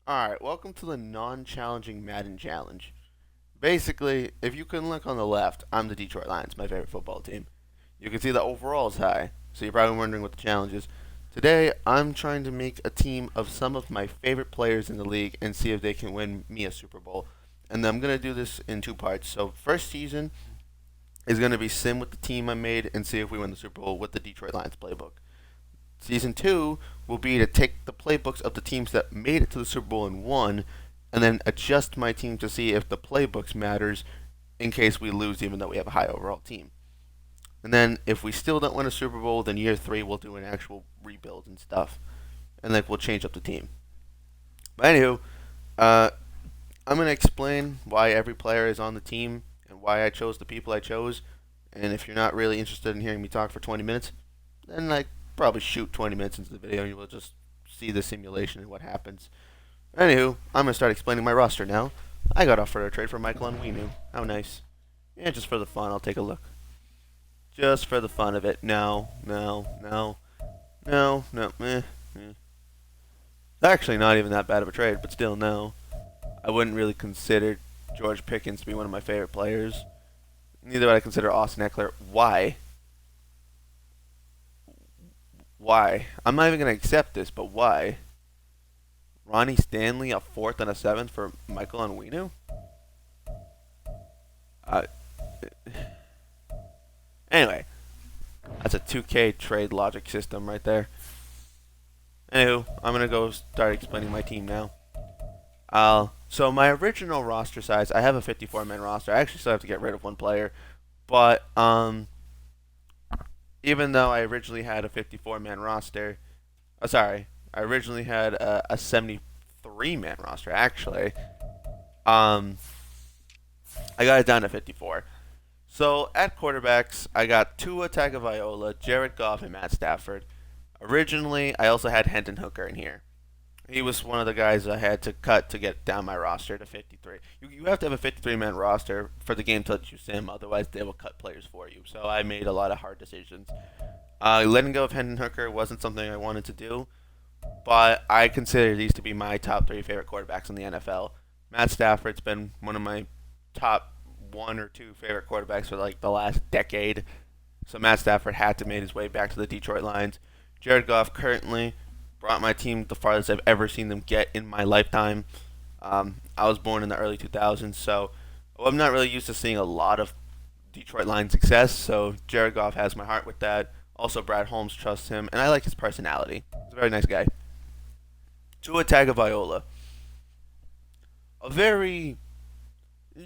Alright, welcome to the non-challenging Madden challenge. Basically, if you can look on the left, I'm the Detroit Lions, my favorite football team. You can see the overall is high, so you're probably wondering what the challenge is. Today, I'm trying to make a team of some of my favorite players in the league and see if they can win me a Super Bowl. And I'm going to do this in two parts. So, first season is going to be sim with the team I made and see if we win the Super Bowl with the Detroit Lions playbook. Season two will be to take the playbooks of the teams that made it to the Super Bowl and won, and then adjust my team to see if the playbooks matters in case we lose, even though we have a high overall team. And then if we still don't win a Super Bowl, then year three we'll do an actual rebuild and stuff, and like we'll change up the team. But anywho, uh, I'm gonna explain why every player is on the team and why I chose the people I chose. And if you're not really interested in hearing me talk for 20 minutes, then like probably shoot 20 minutes into the video and you will just see the simulation and what happens. Anywho, I'm gonna start explaining my roster now. I got offered a trade for Michael Onwenu. How nice. Yeah, just for the fun, I'll take a look. Just for the fun of it. No, no, no, no, no, eh. Actually, not even that bad of a trade, but still, no. I wouldn't really consider George Pickens to be one of my favorite players. Neither would I consider Austin Eckler. Why? Why? I'm not even going to accept this, but why? Ronnie Stanley, a fourth and a seventh for Michael Onwenu? Uh, anyway, that's a 2K trade logic system right there. Anywho, I'm going to go start explaining my team now. So my original roster size, I have a 54-man roster. I actually still have to get rid of one player, but even though I originally had a 54-man roster, sorry, I originally had a 73-man roster. Actually, um, I got it down to 54. So at quarterbacks, I got Tua Tagovailoa, Jared Goff, and Matt Stafford. Originally, I also had Hendon Hooker in here. He was one of the guys I had to cut to get down my roster to 53. You have to have a 53-man roster for the game to let you sim, otherwise they will cut players for you. So I made a lot of hard decisions. Letting go of Hendon Hooker wasn't something I wanted to do, but I consider these to be my top three favorite quarterbacks in the NFL. Matt Stafford's been one of my top one or two favorite quarterbacks for like the last decade. So Matt Stafford had to make his way back to the Detroit Lions. Jared Goff currently brought my team the farthest I've ever seen them get in my lifetime. I was born in the early 2000s, so I'm not really used to seeing a lot of Detroit Lions success. So Jared Goff has my heart with that. Also, Brad Holmes trusts him, and I like his personality. He's a very nice guy. Tua Tagovailoa, a very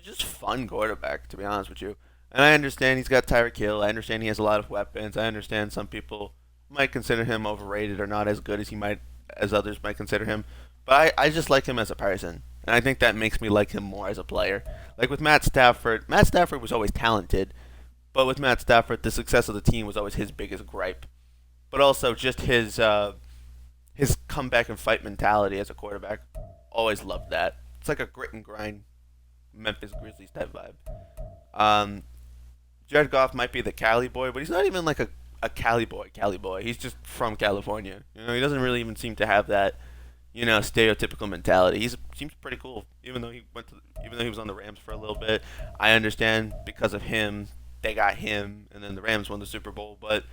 just fun quarterback, to be honest with you. And I understand he's got Tyreek Hill. I understand he has a lot of weapons. I understand some people might consider him overrated or not as good as others might consider him. But I just like him as a person. And I think that makes me like him more as a player. Like with Matt Stafford was always talented, but with Matt Stafford, the success of the team was always his biggest gripe. But also just his comeback and fight mentality as a quarterback. Always loved that. It's like a grit and grind Memphis Grizzlies type vibe. Um, Jared Goff might be the Cali boy, but he's not even like a Cali boy. Cali boy. He's just from California. He doesn't really even seem to have that stereotypical mentality. He seems pretty cool, even though he was on the Rams for a little bit. I understand because of him, they got him, and then the Rams won the Super Bowl. But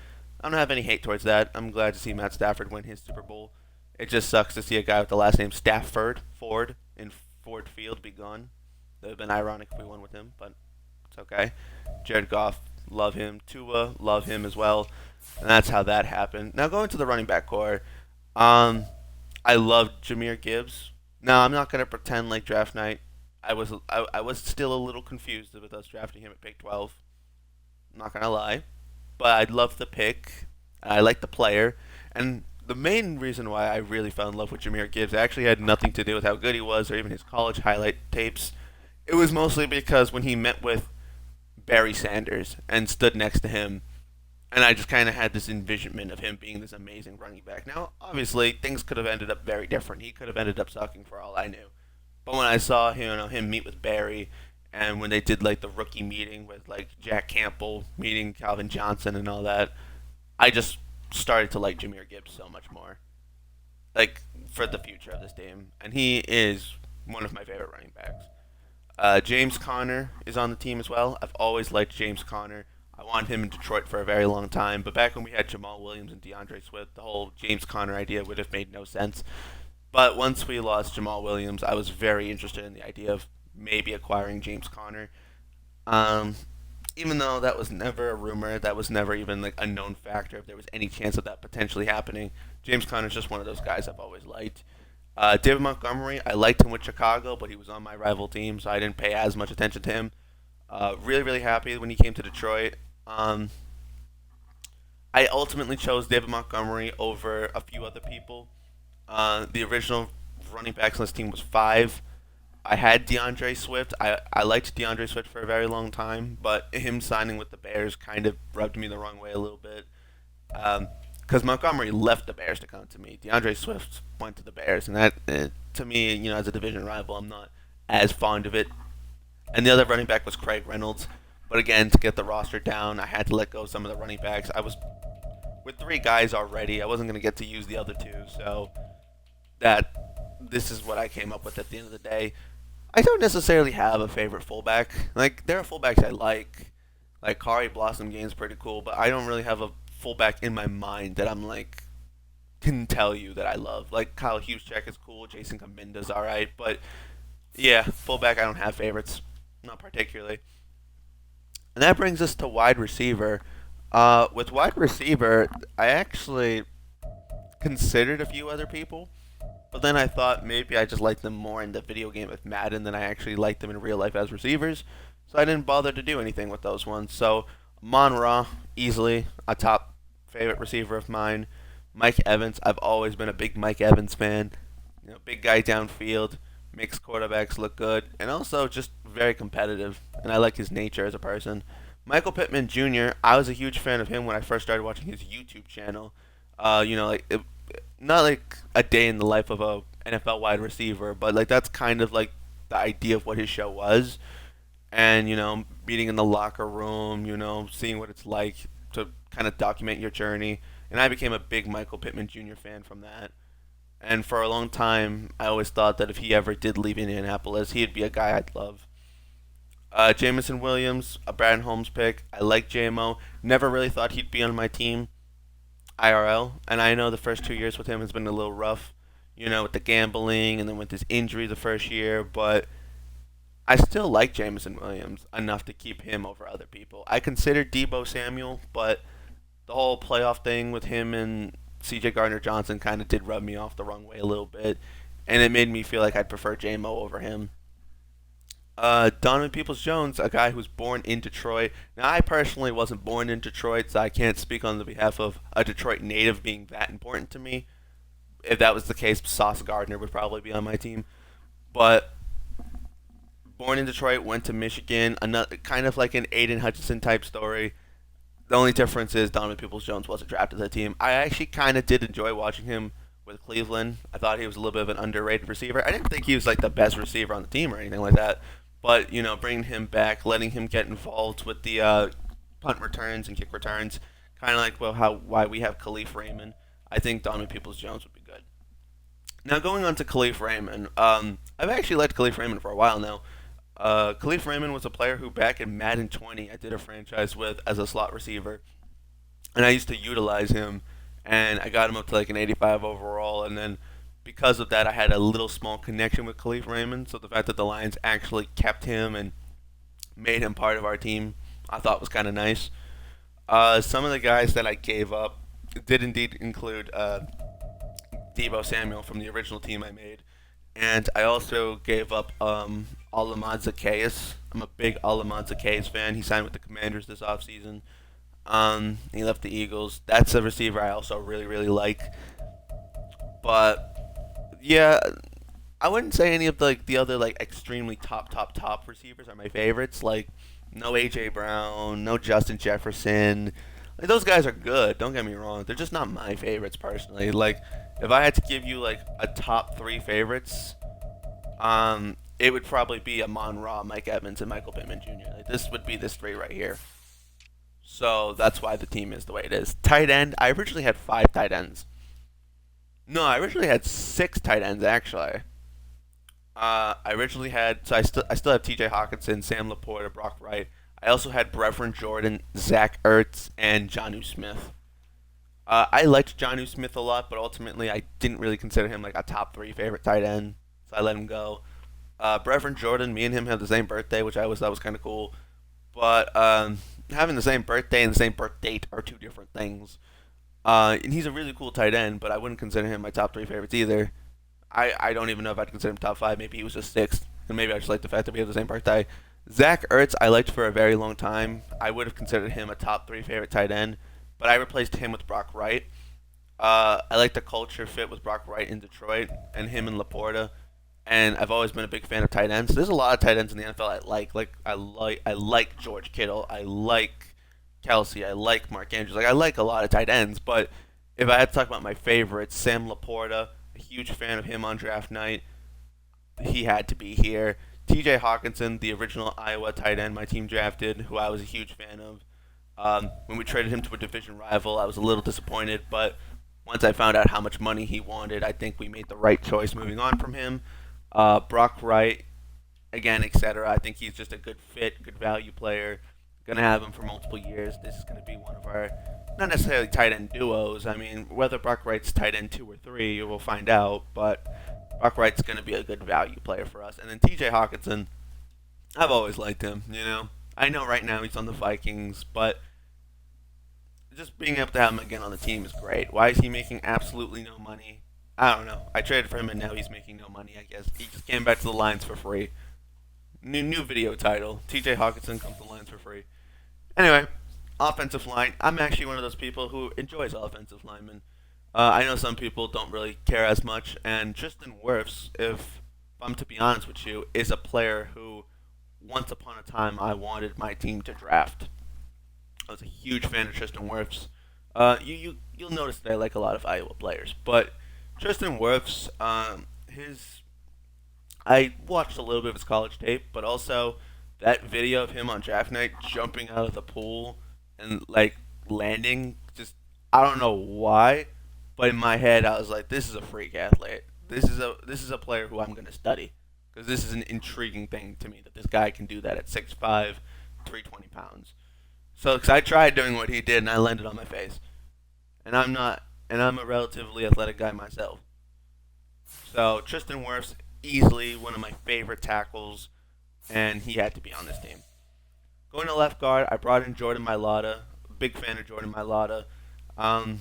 I don't have any hate towards that. I'm glad to see Matt Stafford win his Super Bowl. It just sucks to see a guy with the last name Stafford Ford in Ford Field be gone. It would have been ironic if we won with him, but it's okay. Jared Goff, love him. Tua, love him as well. And that's how that happened. Now going to the running back core. Um, I loved Jameer Gibbs. Now I'm not gonna pretend like draft night. I was still a little confused with us drafting him at pick 12. I'm not gonna lie, but I loved the pick. I liked the player, and the main reason why I really fell in love with Jameer Gibbs actually had nothing to do with how good he was or even his college highlight tapes. It was mostly because when he met with Barry Sanders and stood next to him, and I just kind of had this envisionment of him being this amazing running back. Now, obviously, things could have ended up very different. He could have ended up sucking for all I knew. But when I saw him meet with Barry, and when they did like the rookie meeting with like Jack Campbell meeting Calvin Johnson and all that, I just started to like Jameer Gibbs so much more. like for the future of this team, and he is one of my favorite running backs. James Conner is on the team as well. I've always liked James Conner. I wanted him in Detroit for a very long time, but back when we had Jamal Williams and DeAndre Swift, the whole James Conner idea would have made no sense. But once we lost Jamal Williams, I was very interested in the idea of maybe acquiring James Conner. Um, Even though that was never a rumor, that was never even like a known factor. If there was any chance of that potentially happening, James Conner's just one of those guys I've always liked. David Montgomery, I liked him with Chicago, but he was on my rival team, so I didn't pay as much attention to him. Really, really happy when he came to Detroit. Um, I ultimately chose David Montgomery over a few other people. The original running backs on this team was five. I had DeAndre Swift. I liked DeAndre Swift for a very long time, but him signing with the Bears kind of rubbed me the wrong way a little bit. Because Montgomery left the Bears to come to me. DeAndre Swift went to the Bears, and that, to me, as a division rival, I'm not as fond of it. And the other running back was Craig Reynolds. But again, to get the roster down, I had to let go of some of the running backs. I was with three guys already. I wasn't going to get to use the other two, so this is what I came up with at the end of the day. I don't necessarily have a favorite fullback. Like there are fullbacks I like Kari Blossom Game's pretty cool, but I don't really have a fullback in my mind that I'm like can tell you that I love. Like Kyle Juszczyk is cool, Jason Kaminda's all right, but yeah, fullback I don't have favorites, not particularly. And that brings us to wide receiver. With wide receiver, I actually considered a few other people. But then I thought maybe I just liked them more in the video game with Madden than I actually liked them in real life as receivers. So I didn't bother to do anything with those ones. So Mon Ra, easily a top favorite receiver of mine. Mike Evans, I've always been a big Mike Evans fan. Big guy downfield, makes quarterbacks look good, and also just very competitive. And I like his nature as a person. Michael Pittman Jr., I was a huge fan of him when I first started watching his YouTube channel. Not like a day in the life of a NFL wide receiver, but like that's kind of like the idea of what his show was. And meeting in the locker room, seeing what it's like to kind of document your journey. And I became a big Michael Pittman Jr. fan from that. And for a long time, I always thought that if he ever did leave Indianapolis, he'd be a guy I'd love. Jameson Williams, a Brad Holmes pick. I like JMO. Never really thought he'd be on my team. IRL, and I know the first 2 years with him has been a little rough, with the gambling and then with his injury the first year, but I still like Jameson Williams enough to keep him over other people. I considered Debo Samuel, but the whole playoff thing with him and CJ Gardner Johnson kind of did rub me off the wrong way a little bit, and it made me feel like I'd prefer JMO over him. Donovan Peoples Jones, a guy who's born in Detroit. Now, I personally wasn't born in Detroit, so I can't speak on the behalf of a Detroit native being that important to me. If that was the case, Sauce Gardner would probably be on my team. But born in Detroit, went to Michigan, another kind of like an Aiden Hutchinson type story. The only difference is Donovan Peoples Jones wasn't drafted to the team. I actually kind of did enjoy watching him with Cleveland. I thought he was a little bit of an underrated receiver. I didn't think he was like the best receiver on the team or anything like that. But bringing him back, letting him get involved with the punt returns and kick returns, kind of like why we have Khalif Raymond. I think Donovan Peoples Jones would be good. Now going on to Khalif Raymond, I've actually liked Khalif Raymond for a while now. Khalif Raymond was a player who back in Madden 20 I did a franchise with as a slot receiver, and I used to utilize him, and I got him up to like an 85 overall, and then because of that, I had a little small connection with Khalif Raymond. So the fact that the Lions actually kept him and made him part of our team, I thought was kind of nice. Some of the guys that I gave up did indeed include Debo Samuel from the original team I made, and I also gave up Alamad Zacchaeus. I'm a big Alamad Zacchaeus fan. He signed with the Commanders this offseason. He left the Eagles. That's a receiver I also really, really like. But yeah, I wouldn't say any of the other like extremely top receivers are my favorites. Like no AJ Brown, no Justin Jefferson. Like, those guys are good. Don't get me wrong. They're just not my favorites personally. Like if I had to give you like a top three favorites, it would probably be Amon Ra, Mike Evans, and Michael Pittman Jr. Like, this would be this three right here. So that's why the team is the way it is. Tight end. I originally had five tight ends. No, I originally had six tight ends actually. I originally had I still have T.J. Hawkinson, Sam Laporta, Brock Wright. I also had Brevin Jordan, Zach Ertz, and Jonnu Smith. I liked Jonnu Smith a lot, but ultimately I didn't really consider him like a top three favorite tight end, so I let him go. Brevin Jordan, me and him have the same birthday, which I was that was kind of cool. But having the same birthday and the same birth date are two different things. And he's a really cool tight end, but I wouldn't consider him my top three favorites either. I don't even know if I'd consider him top five. Maybe he was just sixth, and maybe I just like the fact that we have the same birthday. Zach Ertz, I liked for a very long time. I would have considered him a top three favorite tight end, but I replaced him with Brock Wright. I like the culture fit with Brock Wright in Detroit and him in Laporta. And I've always been a big fan of tight ends. There's a lot of tight ends in the NFL I like. I like George Kittle. I like Kelsey. I like Mark Andrews. Like I like a lot of tight ends. But if I had to talk about my favorites, Sam Laporta, a huge fan of him on draft night. He had to be here. T.J. Hawkinson, the original Iowa tight end my team drafted, who I was a huge fan of. When we traded him to a division rival, I was a little disappointed, but once I found out how much money he wanted, I think we made the right choice moving on from him. Brock Wright, again, etc. I think he's just a good fit, good value player. Gonna have him for multiple years. This is gonna be one of our not necessarily tight end duos. I mean, whether Brock Wright's tight end two or three, we'll find out. But Brock Wright's gonna be a good value player for us. And then T.J. Hawkinson, I've always liked him. I know right now he's on the Vikings, but just being able to have him again on the team is great. Why is he making absolutely no money? I don't know. I traded for him and now he's making no money. I guess he just came back to the Lions for free. New video title. T.J. Hawkinson comes to the Lions for free. Anyway, offensive line. I'm actually one of those people who enjoys offensive linemen. I know some people don't really care as much, and Tristan Wirfs, if I'm to be honest with you, is a player who once upon a time I wanted my team to draft. I was a huge fan of Tristan Wirfs. You'll notice that I like a lot of Iowa players, but Tristan Wirfs, his I watched a little bit of his college tape, but also that video of him on draft night jumping out of the pool and like landing. Just I don't know why, but in my head I was like, this is a freak athlete. This is a player who I'm going to study because this is an intriguing thing to me that this guy can do that at 6'5", 320 pounds. So, because I tried doing what he did and I landed on my face, and I'm a relatively athletic guy myself. So Tristan Wirfs easily one of my favorite tackles, and he had to be on this team. Going to left guard, I brought in Jordan Mailata. Big fan of Jordan Mailata. Um,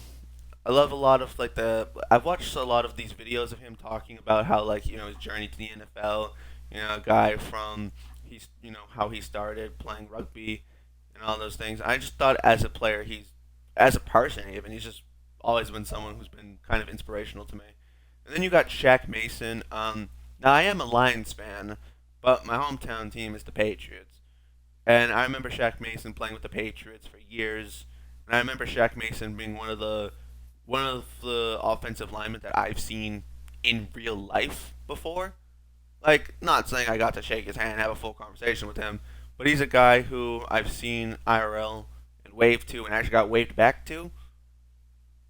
I love a lot of like the. I've watched a lot of these videos of him talking about how like his journey to the NFL. A guy from how he started playing rugby and all those things. I just thought as a player, as a person even, he's just always been someone who's been kind of inspirational to me. And then you got Shaq Mason. Now I am a Lions fan, but my hometown team is the Patriots. And I remember Shaq Mason playing with the Patriots for years. And I remember Shaq Mason being one of the offensive linemen that I've seen in real life before. Like, not saying I got to shake his hand and have a full conversation with him, but he's a guy who I've seen IRL and waved to and actually got waved back to,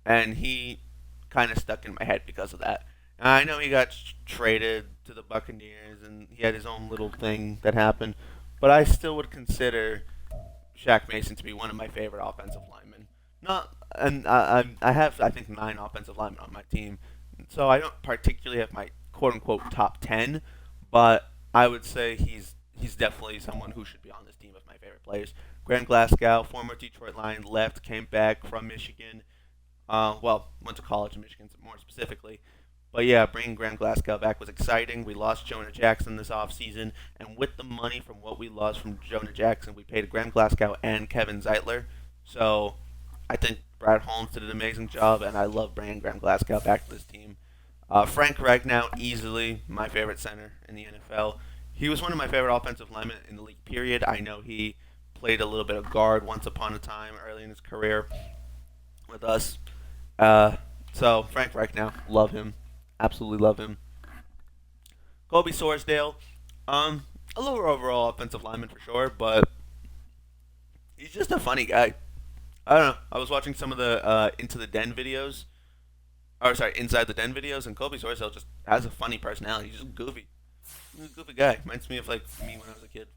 and he kind of stuck in my head because of that. And I know he got traded to the Buccaneers and he had his own little thing that happened, but I still would consider Shaq Mason to be one of my favorite offensive linemen. Not, and I have I think 9 offensive linemen on my team, so I don't particularly have my quote unquote top 10, but I would say he's definitely someone who should be on this team of my favorite players. Graham Glasgow, former Detroit Lion, left, came back from Michigan. Went to college in Michigan more specifically. But yeah, bringing Graham Glasgow back was exciting. We lost Jonah Jackson this offseason, and with the money from what we lost from Jonah Jackson, we paid Graham Glasgow and Kevin Zeitler. So I think Brad Holmes did an amazing job, and I love bringing Graham Glasgow back to this team. Frank Ragnow, easily my favorite center in the NFL. He was one of my favorite offensive linemen in the league, period. I know he played a little bit of guard once upon a time early in his career with us. So Frank Ragnow, love him. Absolutely love him. Kobe Sorsdale, a lower overall offensive lineman for sure, but he's just a funny guy. I don't know. I was watching some of the Into the Den videos, or sorry, Inside the Den videos, and Kobe Sorsel just has a funny personality. He's just goofy. He's a goofy guy. Reminds me of like me when I was a kid.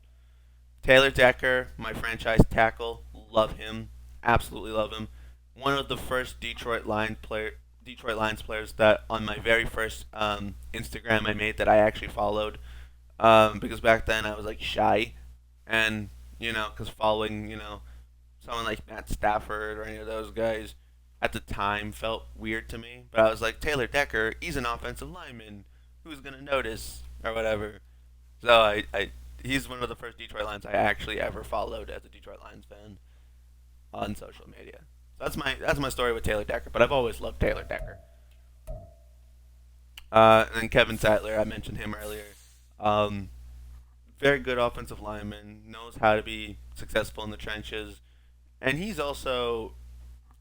Taylor Decker, my franchise tackle, love him. Absolutely love him. One of the first Detroit Lions players that on my very first Instagram I made that I actually followed, because back then I was like shy, and because following someone like Matt Stafford or any of those guys at the time felt weird to me. But I was like, Taylor Decker, he's an offensive lineman. Who's gonna notice or whatever? So he's one of the first Detroit Lions I actually ever followed as a Detroit Lions fan on social media. So that's my story with Taylor Decker. But I've always loved Taylor Decker. And then Kevin Sattler, I mentioned him earlier. Um, Very good offensive lineman, knows how to be successful in the trenches, and he's also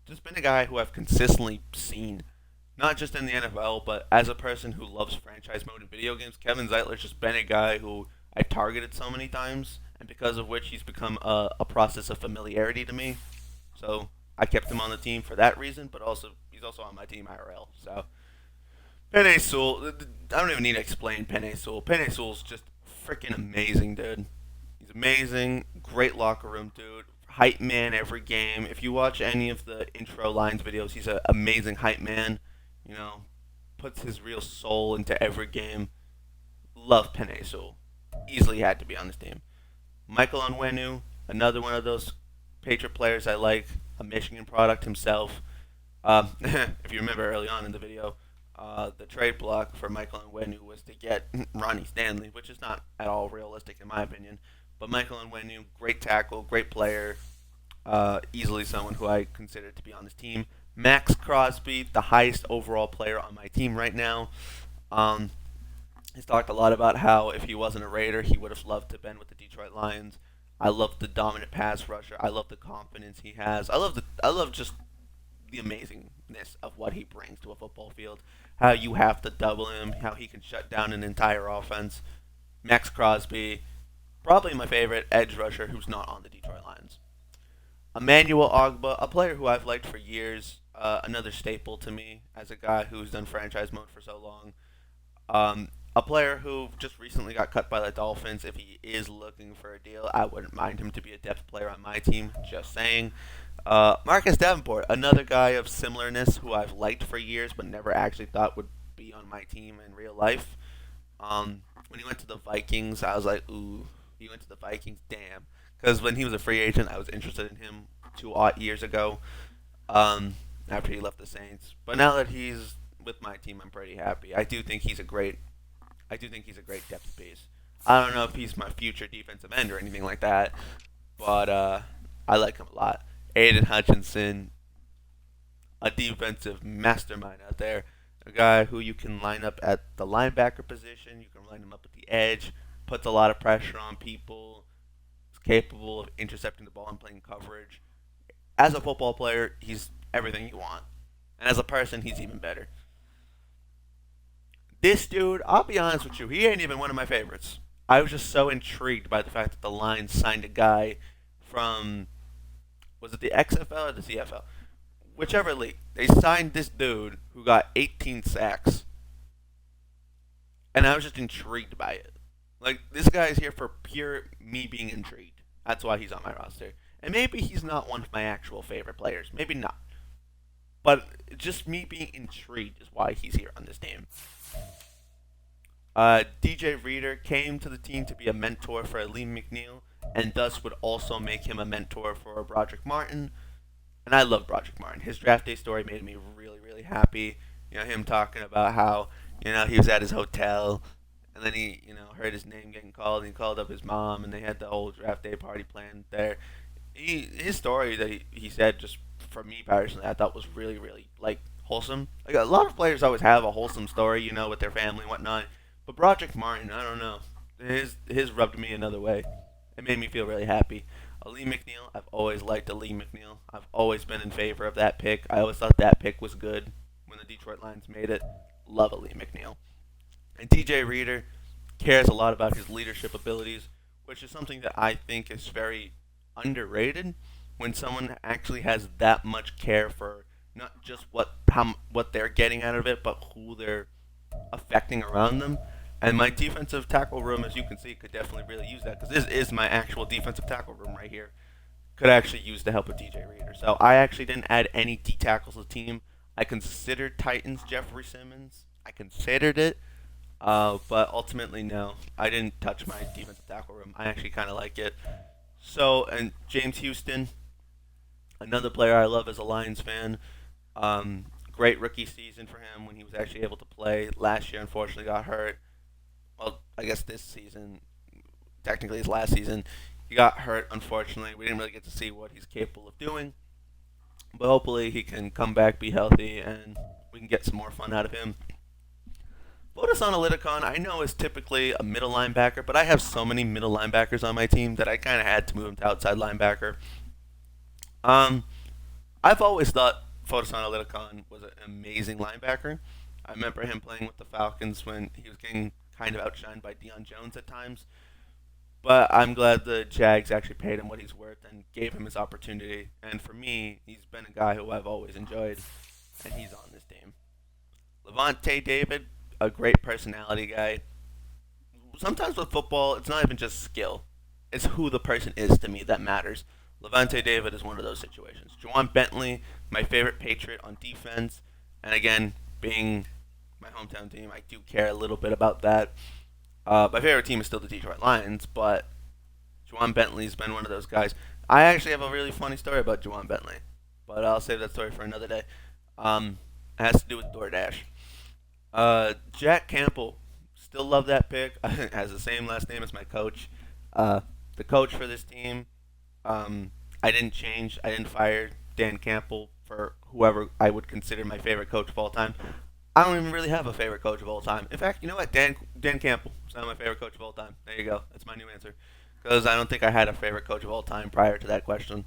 just been a guy who I've consistently seen, not just in the NFL, but as a person who loves franchise mode in video games. Kevin Zeitler's just been a guy who I've targeted so many times, and because of which he's become a process of familiarity to me. So I kept him on the team for that reason, but also he's also on my team IRL. So Penny Sewell, I don't even need to explain Penny Sewell. Penny Sewell's just freaking amazing, dude. He's amazing, great locker room dude, hype man every game. If you watch any of the intro lines videos, he's an amazing hype man. You know, puts his real soul into every game. Love Penny Sewell. Easily had to be on this team. Michael Onwenu, another one of those Patriot players I like, a Michigan product himself. If you remember early on in the video, the trade block for Michael Onwenu was to get Ronnie Stanley, which is not at all realistic in my opinion. But Michael Onwenu, great tackle, great player, easily someone who I consider to be on this team. Max Crosby, the highest overall player on my team right now. Um, he's talked a lot about how if he wasn't a Raider, he would have loved to have been with the Detroit Lions. I love the dominant pass rusher. I love the confidence he has. I love just the amazingness of what he brings to a football field. How you have to double him, how he can shut down an entire offense. Max Crosby, probably my favorite edge rusher who's not on the Detroit Lions. Emmanuel Ogba, a player who I've liked for years, another staple to me as a guy who's done franchise mode for so long. A player who just recently got cut by the Dolphins. If he is looking for a deal, I wouldn't mind him to be a depth player on my team. Just saying. Marcus Davenport, another guy of similarness who I've liked for years but never actually thought would be on my team in real life. When he went to the Vikings, I was like, ooh, he went to the Vikings, damn. Because when he was a free agent, I was interested in him 2 years ago. After he left the Saints, but now that he's with my team, I'm pretty happy. I do think he's a great depth piece. I don't know if he's my future defensive end or anything like that, but I like him a lot. Aiden Hutchinson, a defensive mastermind out there, a guy who you can line up at the linebacker position, you can line him up at the edge, puts a lot of pressure on people, is capable of intercepting the ball and playing coverage. As a football player, he's everything you want. And as a person, he's even better. This dude, I'll be honest with you, he ain't even one of my favorites. I was just so intrigued by the fact that the Lions signed a guy from, was it the XFL or the CFL? Whichever league. They signed this dude who got 18 sacks. And I was just intrigued by it. Like, this guy is here for pure me being intrigued. That's why he's on my roster. And maybe he's not one of my actual favorite players. Maybe not. But just me being intrigued is why he's here on this team. DJ Reader came to the team to be a mentor for Aleem McNeil, and thus would also make him a mentor for Broderick Martin. And I love Broderick Martin. His draft day story made me really, really happy. Him talking about how, he was at his hotel, and then he, heard his name getting called, and he called up his mom, and they had the whole draft day party planned there. His story that he said, just for me personally, I thought was really, really, like, wholesome. Like, a lot of players always have a wholesome story, with their family and whatnot. But Broderick Martin, I don't know. His rubbed me another way. It made me feel really happy. Aleem McNeil, I've always liked Aleem McNeil. I've always been in favor of that pick. I always thought that pick was good when the Detroit Lions made it. Love Aleem McNeil. And DJ Reader cares a lot about his leadership abilities, which is something that I think is very underrated when someone actually has that much care for not just what they're getting out of it, but who they're affecting around them. And my defensive tackle room, as you can see, could definitely really use that because this is my actual defensive tackle room right here. Could actually use the help of DJ Reader. So I actually didn't add any D tackles to the team. I considered Titans Jeffrey Simmons. I considered it, but ultimately no. I didn't touch my defensive tackle room. I actually kind of like it. So and James Houston, another player I love as a Lions fan. Great rookie season for him when he was actually able to play. Last year, unfortunately, got hurt. Well, I guess this season, technically his last season, he got hurt. Unfortunately, we didn't really get to see what he's capable of doing. But hopefully, he can come back, be healthy, and we can get some more fun out of him. Lotus Analyticon, I know is typically a middle linebacker, but I have so many middle linebackers on my team that I kind of had to move him to outside linebacker. Um, I've always thought Fotis Analyticon was an amazing linebacker. I remember him playing with the Falcons when he was getting kind of outshined by Deion Jones at times. But I'm glad the Jags actually paid him what he's worth and gave him his opportunity. And for me, he's been a guy who I've always enjoyed, and he's on this team. Levante David, a great personality guy. Sometimes with football, it's not even just skill; it's who the person is to me that matters. Levante David is one of those situations. Juwan Bentley, my favorite Patriot on defense, and again, being my hometown team, I do care a little bit about that. My favorite team is still the Detroit Lions, but Juwan Bentley's been one of those guys. I actually have a really funny story about Juwan Bentley, but I'll save that story for another day. It has to do with DoorDash. Jack Campbell, still love that pick. Has the same last name as my coach. Uh, the coach for this team. I didn't change. I didn't fire Dan Campbell for whoever I would consider my favorite coach of all time. I don't even really have a favorite coach of all time. In fact, you know what? Dan Campbell is not my favorite coach of all time. There you go. That's my new answer. Because I don't think I had a favorite coach of all time prior to that question.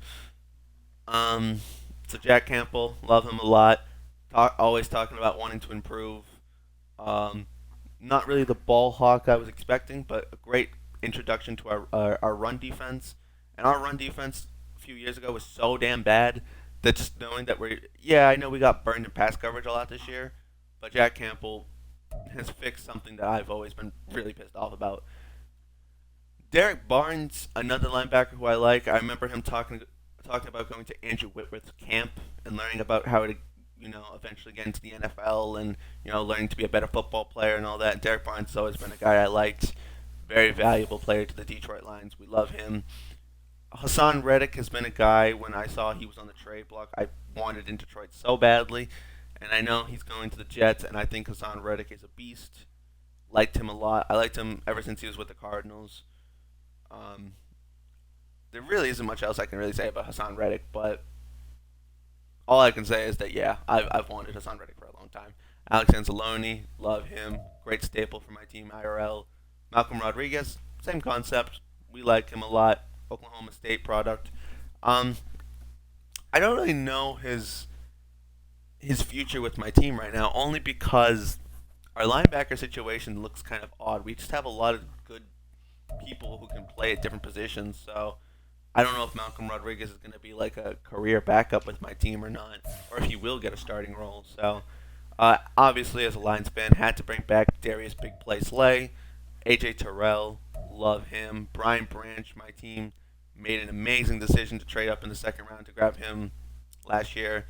Um, so Jack Campbell, love him a lot. Always talking about wanting to improve. Um, Not really the ball hawk I was expecting, but a great introduction to our run defense. And our run defense a few years ago was so damn bad that just knowing that yeah, I know we got burned in pass coverage a lot this year, but Jack Campbell has fixed something that I've always been really pissed off about. Derek Barnes, another linebacker who I like. I remember him talking about going to Andrew Whitworth's camp and learning about how to eventually get into the NFL and learning to be a better football player and all that. Derek Barnes has always been a guy I liked. Very valuable player to the Detroit Lions. We love him. Hassan Reddick has been a guy when I saw he was on the trade block. I wanted in Detroit so badly, and I know he's going to the Jets, and I think Hassan Reddick is a beast. Liked him a lot. I liked him ever since he was with the Cardinals. Um, there really isn't much else I can really say about Hassan Reddick, but all I can say is that yeah, I've wanted Hassan Reddick for a long time. Alex Anzalone, love him. Great staple for my team IRL. Malcolm Rodriguez, same concept. We like him a lot. Oklahoma State product. Um, I don't really know his future with my team right now, only because our linebacker situation looks kind of odd. We just have a lot of good people who can play at different positions. So I don't know if Malcolm Rodriguez is going to be like a career backup with my team or not, or if he will get a starting role. So obviously, as a Lions fan, had to bring back Darius Big Play Slay, AJ Terrell, love him. Brian Branch, my team, made an amazing decision to trade up in the second round to grab him last year.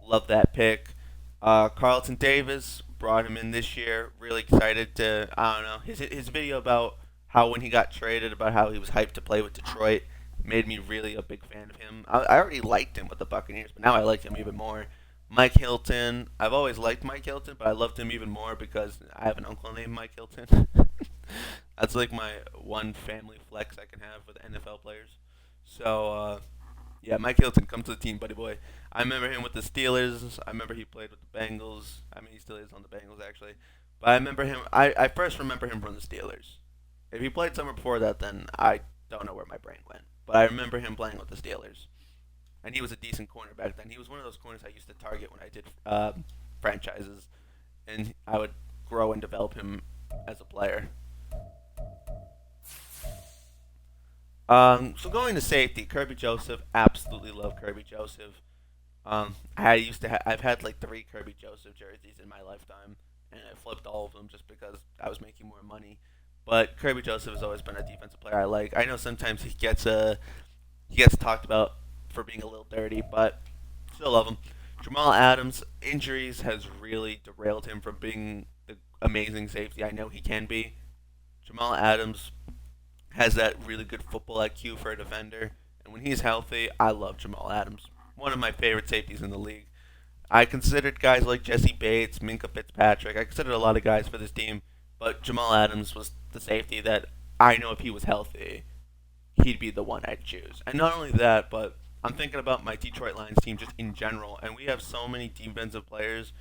Love that pick. Carlton Davis brought him in this year. Really excited to I don't know his video about how when he got traded about how he was hyped to play with Detroit made me really a big fan of him. I already liked him with the Buccaneers, but now I like him even more. Mike Hilton. I've always liked Mike Hilton, but I loved him even more because I have an uncle named Mike Hilton. That's like my one family flex I can have with NFL players. So, yeah, Mike Hilton, come to the team, buddy boy. I remember him with the Steelers. I remember he played with the Bengals. I mean, he still is on the Bengals, actually. But I remember him. I first remember him from the Steelers. If he played somewhere before that, then I don't know where my brain went. But I remember him playing with the Steelers. And he was a decent corner back then. He was one of those corners I used to target when I did franchises. And I would grow and develop him as a player. So going to safety, Kirby Joseph. Absolutely love Kirby Joseph. I've had like three Kirby Joseph jerseys in my lifetime, and I flipped all of them just because I was making more money. But Kirby Joseph has always been a defensive player I like. I know sometimes he gets talked about for being a little dirty, but still love him. Jamal Adams injuries has really derailed him from being the amazing safety I know he can be. Jamal Adams has that really good football IQ for a defender, and when he's healthy, I love Jamal Adams. One of my favorite safeties in the league. I considered guys like Jesse Bates, Minka Fitzpatrick. I considered a lot of guys for this team, but Jamal Adams was the safety that I know if he was healthy, he'd be the one I'd choose. And not only that, but I'm thinking about my Detroit Lions team just in general, and we have so many defensive players,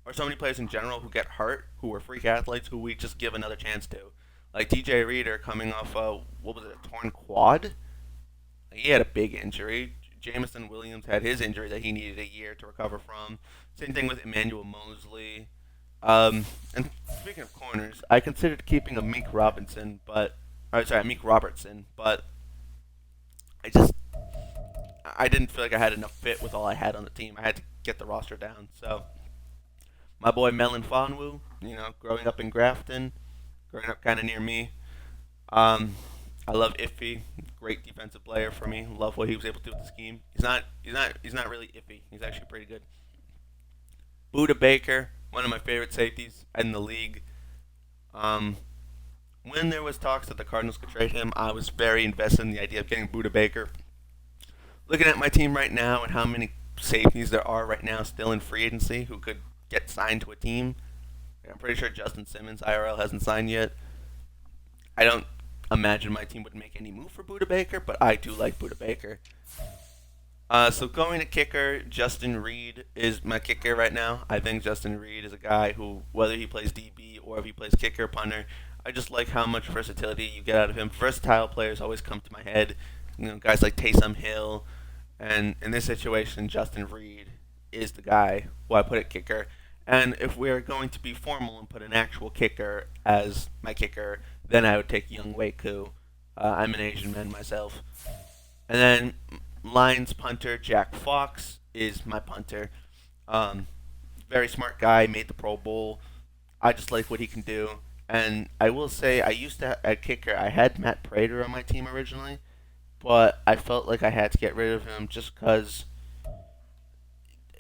or so many players in general who get hurt, who are freak athletes, who we just give another chance to. Like DJ Reader coming off what was it, a torn quad? He had a big injury. Jamison Williams had his injury that he needed a year to recover from. Same thing with Emmanuel Mosley. And speaking of corners, I considered keeping a Meek Robertson, but I just I didn't feel like I had enough fit with all I had on the team. I had to get the roster down. So my boy Melon Fonwu, growing up in Grafton, growing up kind of near me. Um, I love Iffy, great defensive player for me. Love what he was able to do with the scheme. He's not really iffy. He's actually pretty good. Buda Baker, one of my favorite safeties in the league. Um, when there was talks that the Cardinals could trade him, I was very invested in the idea of getting Buda Baker. Looking at my team right now and how many safeties there are right now still in free agency who could get signed to a team, I'm pretty sure Justin Simmons IRL hasn't signed yet. I don't imagine my team would make any move for Buda Baker, but I do like Buda Baker. So going to kicker, Justin Reed is my kicker right now. I think Justin Reed is a guy who, whether he plays DB or if he plays kicker, punter, I just like how much versatility you get out of him. Versatile players always come to my head. Guys like Taysom Hill, and in this situation, Justin Reed is the guy who I put at kicker. And if we're going to be formal and put an actual kicker as my kicker, then I would take Young Wei Koo. I'm an Asian man myself. And then Lions punter Jack Fox is my punter. Um, Very smart guy, made the Pro Bowl. I just like what he can do. And I will say, I used to, at kicker, I had Matt Prater on my team originally, but I felt like I had to get rid of him just because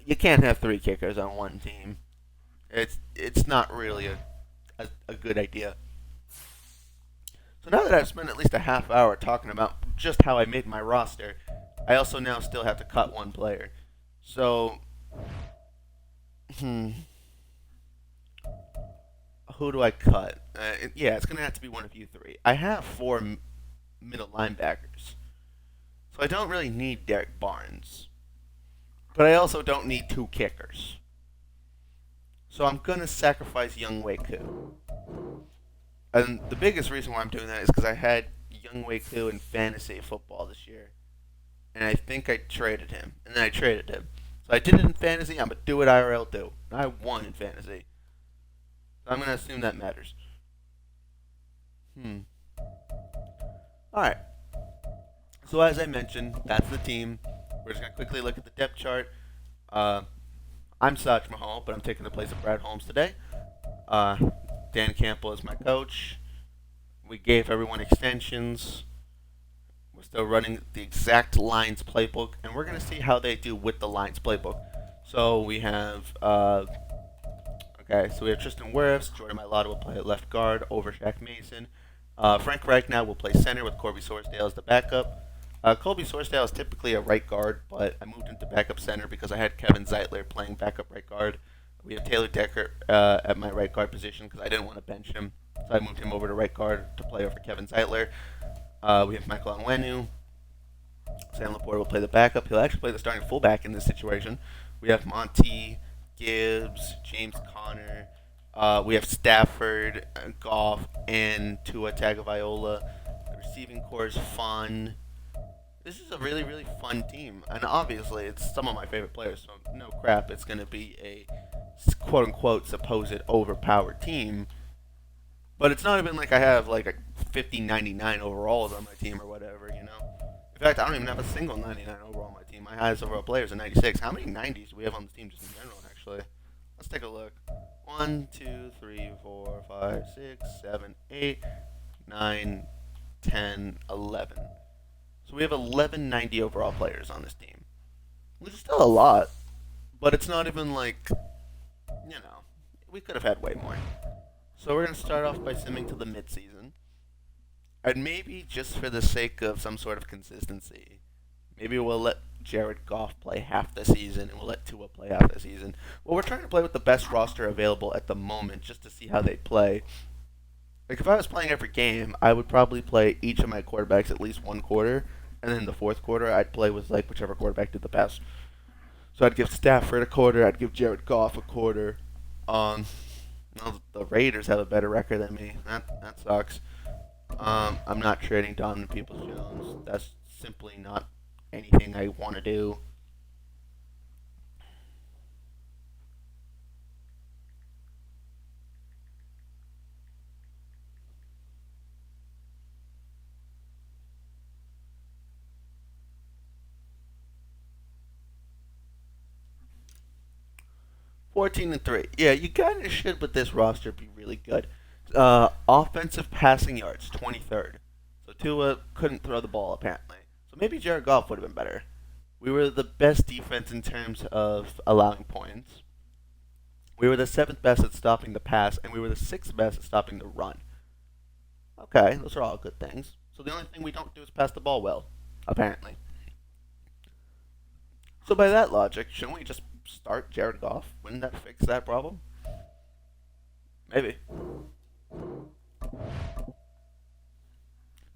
you can't have three kickers on one team. It's not really a good idea. So now that I've spent at least a half hour talking about just how I made my roster, I also now still have to cut one player. So, hmm, who do I cut? Yeah, it's going to have to be one of you three. I have four middle linebackers, so I don't really need Derek Barnes, but I also don't need two kickers. So I'm going to sacrifice Young Wei Koo. And the biggest reason why I'm doing that is because I had Young Wei Koo in fantasy football this year. And I think I traded him. And then I traded him. So I did it in fantasy. I'm going to do what IRL do. I won in fantasy. So I'm going to assume that matters. Alright. So as I mentioned, that's the team. We're just going to quickly look at the depth chart. I'm Saj Mahal, but I'm taking the place of Brad Holmes today. Dan Campbell is my coach. We gave everyone extensions. We're still running the exact Lions playbook, and we're going to see how they do with the Lions playbook. So we have, so we have Tristan Wirfs. Jordan Mailata will play at left guard over Shaq Mason. Frank Ragnow will play center with Corby Sorsdale as the backup. Colby Sorsdale is typically a right guard, but I moved him to backup center because I had Kevin Zeitler playing backup right guard. We have Taylor Decker at my right guard position because I didn't want to bench him, so I moved him over to right guard to play over Kevin Zeitler. We have Michael Onwenu. Sam Laporte will play the backup. He'll actually play the starting fullback in this situation. We have Monty, Gibbs, James Conner. We have Stafford, Goff, and Tua Tagovailoa. The receiving core is fun. This is a really, really fun team. And obviously, it's some of my favorite players, so no crap, it's going to be a quote-unquote supposed overpowered team. But it's not even like I have like a 50-99 overalls on my team or whatever, In fact, I don't even have a single 99 overall on my team. my highest overall player is a 96. How many 90s do we have on the team just in general, actually? Let's take a look. 1, 2, 3, 4, 5, 6, 7, 8, 9, 10, 11. So we have 11 90 overall players on this team, which is still a lot, but it's not even like, we could have had way more. So we're going to start off by simming to the midseason. And maybe just for the sake of some sort of consistency, maybe we'll let Jared Goff play half the season and we'll let Tua play half the season. Well, we're trying to play with the best roster available at the moment just to see how they play. Like, if I was playing every game, I would probably play each of my quarterbacks at least one quarter, and then in the fourth quarter, I'd play with, like, whichever quarterback did the best. So I'd give Stafford a quarter, I'd give Jared Goff a quarter. The Raiders have a better record than me. That sucks. I'm not trading Donovan Peoples-Jones. That's simply not anything I want to do. 14-3. Yeah, you kind of should with this roster be really good. Offensive passing yards, 23rd. So Tua couldn't throw the ball apparently. So maybe Jared Goff would have been better. We were the best defense in terms of allowing points. We were the seventh best at stopping the pass, and we were the sixth best at stopping the run. Okay, those are all good things. So the only thing we don't do is pass the ball well, apparently. So by that logic, shouldn't we just start Jared Goff? Wouldn't that fix that problem? Maybe.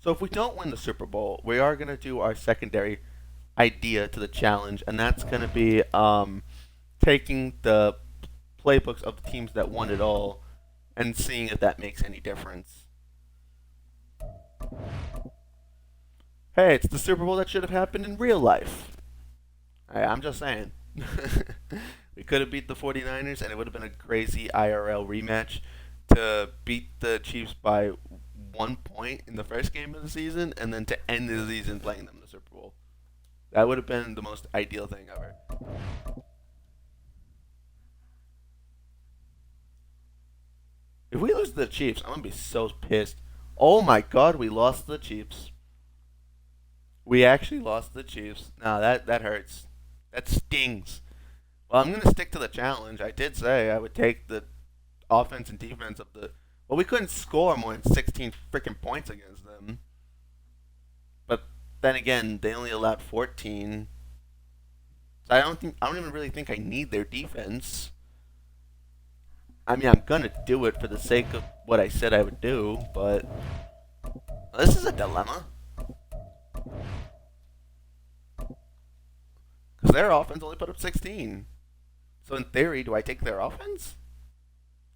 So if we don't win the Super Bowl, we are going to do our secondary idea to the challenge, and that's going to be taking the playbooks of the teams that won it all and seeing if that makes any difference. Hey, it's the Super Bowl that should have happened in real life. I'm just saying. We could have beat the 49ers, and it would have been a crazy IRL rematch to beat the Chiefs by 1 point in the first game of the season, and then to end the season playing them in the Super Bowl. That would have been the most ideal thing ever. If we lose to the Chiefs, I'm going to be so pissed. Oh my god, we lost to the Chiefs. We actually lost to the Chiefs. No, that hurts. That stings. Well, I'm going to stick to the challenge. I did say I would take the offense and defense of the... Well, we couldn't score more than 16 freaking points against them. But then again, they only allowed 14. So I don't even really think I need their defense. I mean, I'm going to do it for the sake of what I said I would do, but... Well, this is a dilemma. Because their offense only put up 16. So in theory, do I take their offense?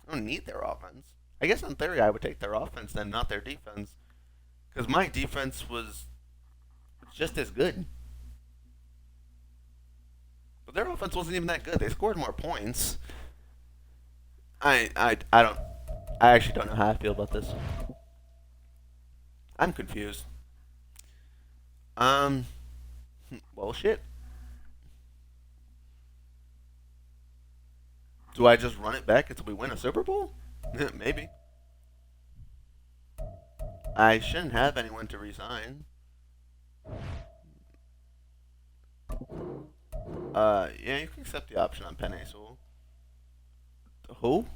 I don't need their offense. I guess in theory I would take their offense then, not their defense. Because my defense was just as good. But their offense wasn't even that good. They scored more points. I actually don't know how I feel about this. I'm confused. Well, shit. Do I just run it back until we win a Super Bowl? Maybe. I shouldn't have anyone to resign. Yeah, you can accept the option on Penny Sewell. Who?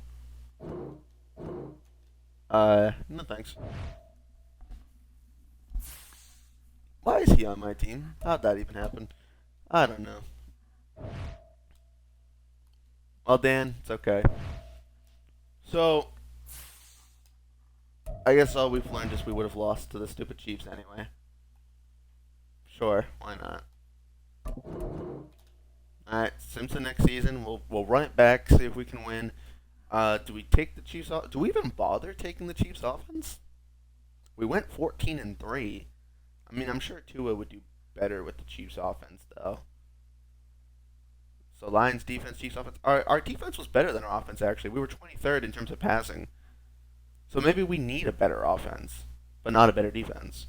No thanks. Why is he on my team? How'd that even happen? I don't know. Well, Dan, it's okay. So, I guess all we've learned is we would have lost to the stupid Chiefs anyway. Sure, why not? Alright, Simpson next season. We'll run it back, see if we can win. Do we take the Chiefs off? Do we even bother taking the Chiefs offense? We went 14-3. I mean, I'm sure Tua would do better with the Chiefs offense, though. So Lions defense, Chiefs offense. Our defense was better than our offense, actually. We were 23rd in terms of passing. So maybe we need a better offense, but not a better defense.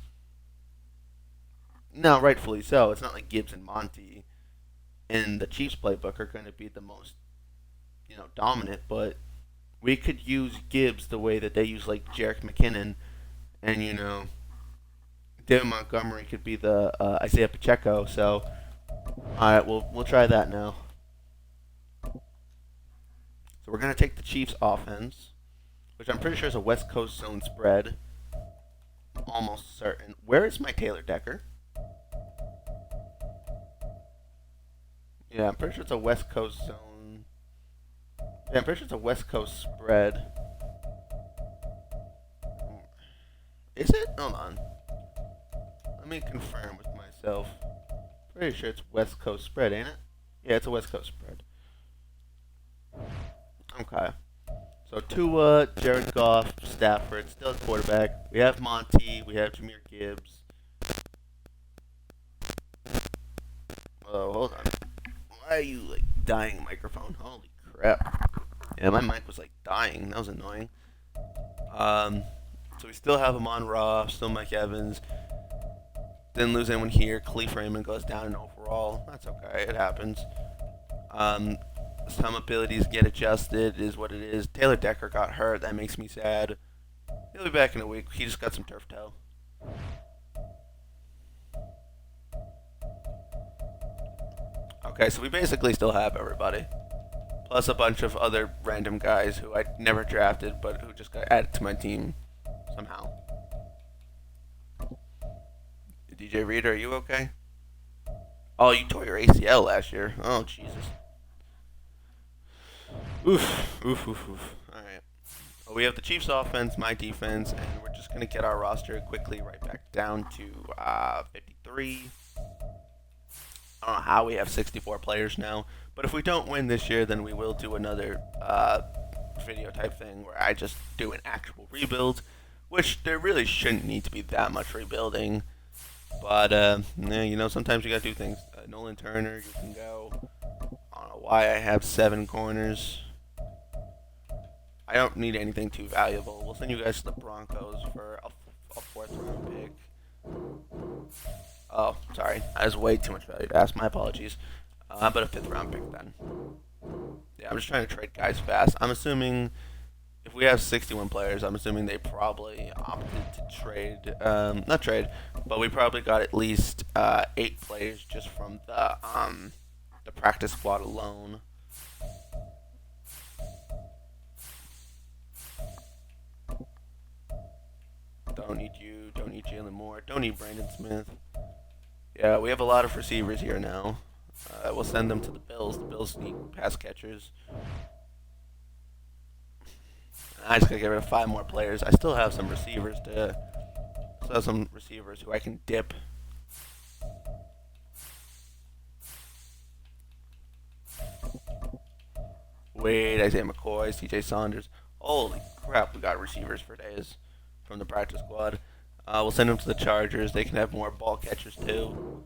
No, rightfully so. It's not like Gibbs and Monty. in the Chiefs playbook are going to be the most, dominant. But we could use Gibbs the way that they use like Jerick McKinnon, and David Montgomery could be the Isaiah Pacheco. So, all right, we'll try that now. So we're gonna take the Chiefs offense, which I'm pretty sure is a West Coast zone spread. I'm almost certain. Where is my Taylor Decker? Yeah, I'm pretty sure it's a West Coast zone. Yeah, I'm pretty sure it's a West Coast spread. Is it? Hold on. Let me confirm with myself. Pretty sure it's West Coast spread, ain't it? Yeah, it's a West Coast spread. Okay. So Tua, Jared Goff, Stafford, still at quarterback. We have Monty. We have Jahmyr Gibbs. Oh, hold on. Why are you like dying microphone? Holy crap! Yeah, my mic was like dying. That was annoying. So we still have Amon Ra, still Mike Evans. Didn't lose anyone here. Khalif Raymond goes down in overall. That's okay. It happens. Some abilities get adjusted, is what it is. Taylor Decker got hurt. That makes me sad. He'll be back in a week. He just got some turf toe. Okay, so we basically still have everybody. Plus a bunch of other random guys who I never drafted, but who just got added to my team somehow. DJ Reader, are you okay? Oh, you tore your ACL last year. Oh, Jesus. Oof. Alright. Well, we have the Chiefs offense, my defense, and we're just going to get our roster quickly right back down to 53. I don't know how we have 64 players now, but if we don't win this year, then we will do another video type thing where I just do an actual rebuild, which there really shouldn't need to be that much rebuilding. But, sometimes you gotta do things. Nolan Turner, you can go. I don't know why I have 7 corners. I don't need anything too valuable. We'll send you guys to the Broncos for a 4th round pick. Oh, sorry. That is way too much value to ask. My apologies. But a 5th round pick then. Yeah, I'm just trying to trade guys fast. I'm assuming if we have 61 players, I'm assuming they probably opted to trade. Not trade, but we probably got at least 8 players just from the practice squad alone. Don't need you. Don't need Jalen Moore. Don't need Brandon Smith. Yeah, we have a lot of receivers here now. We'll send them to the Bills. The Bills need pass catchers. I just gotta get rid of 5 more players. I still have some receivers who I can dip. Wade, Isaiah McCoy, CJ Saunders. Holy crap, we got receivers for days from the practice squad. We'll send them to the Chargers. They can have more ball catchers too.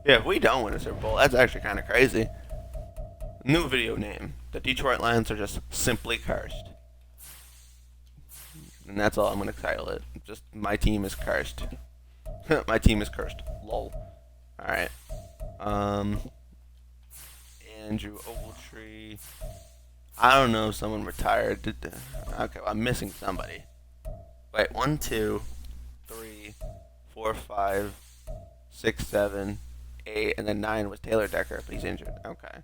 Yeah, if we don't win a Super Bowl, that's actually kind of crazy. New video name. The Detroit Lions are just simply cursed. And that's all I'm going to title it. Just, my team is cursed. My team is cursed. Lol. Alright. Andrew Ogletree. I don't know if someone retired. Okay, well, I'm missing somebody. Wait, 1, 2, 3, 4, 5, 6, 7, 8, and then 9 was Taylor Decker, but he's injured. Okay.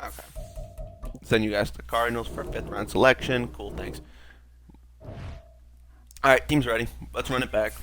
Okay. Send you guys to the Cardinals for a 5th round selection. Cool, thanks. Alright, team's ready. Let's run it back.